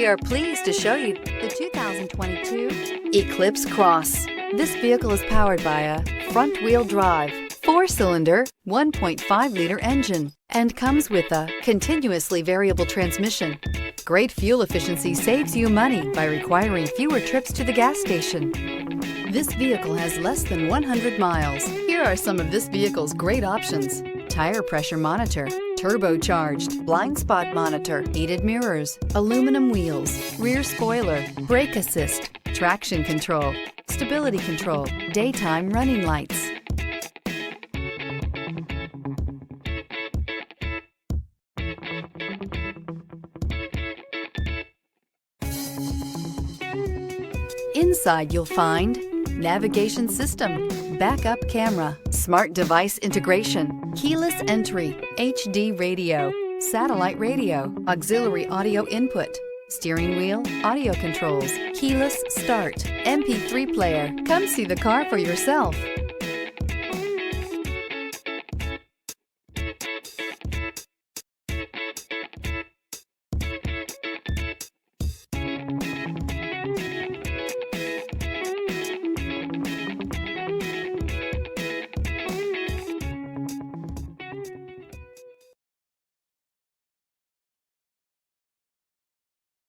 We are pleased to show you the 2022 Eclipse Cross. This vehicle is powered by a front-wheel drive, 4-cylinder, 1.5-liter engine, and comes with a continuously variable transmission. Great fuel efficiency saves you money by requiring fewer trips to the gas station. This vehicle has less than 100 miles. Here are some of this vehicle's great options: tire pressure monitor, turbocharged, blind spot monitor, heated mirrors, aluminum wheels, rear spoiler, brake assist, traction control, stability control, daytime running lights. Inside you'll find navigation system, backup camera, smart device integration, keyless entry, HD radio, satellite radio, auxiliary audio input, steering wheel audio controls, keyless start, MP3 player. Come see the car for yourself.